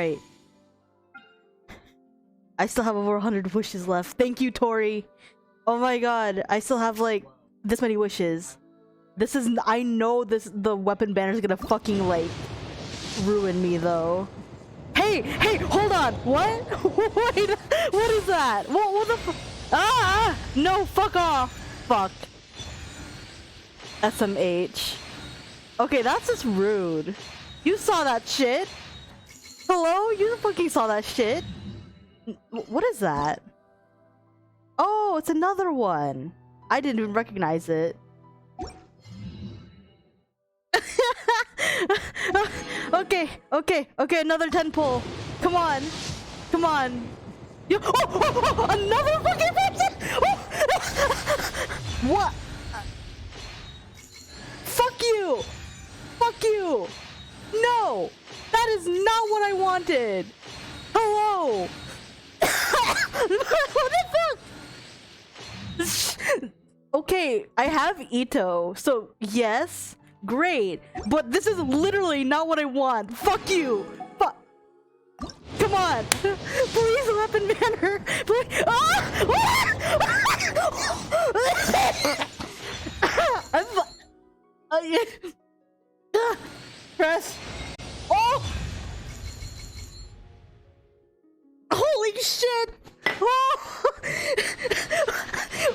Alright. I still have over 100 wishes left. Thank you, Tori. Oh my god. I still have like this many wishes. This is- I know this- the weapon banner is gonna fucking like ruin me though. Hey! Hey! Hold on! What? Wait! What is that? What the f- Ah! No! Fuck off! Fuck. SMH. Okay, that's just rude. You saw that shit! Hello? You fucking saw that shit! What is that? Oh, it's another one! I didn't even recognize it. Okay, another 10 pull. Come on. Come on. Another fucking person! What? Fuck you! Fuck you! No! That is not what I wanted! Hello! What the fuck? Okay, I have Ito, so yes, great. But this is literally not what I want. Fuck you! Fuck! Come on! Please, weapon banner! Please! Press!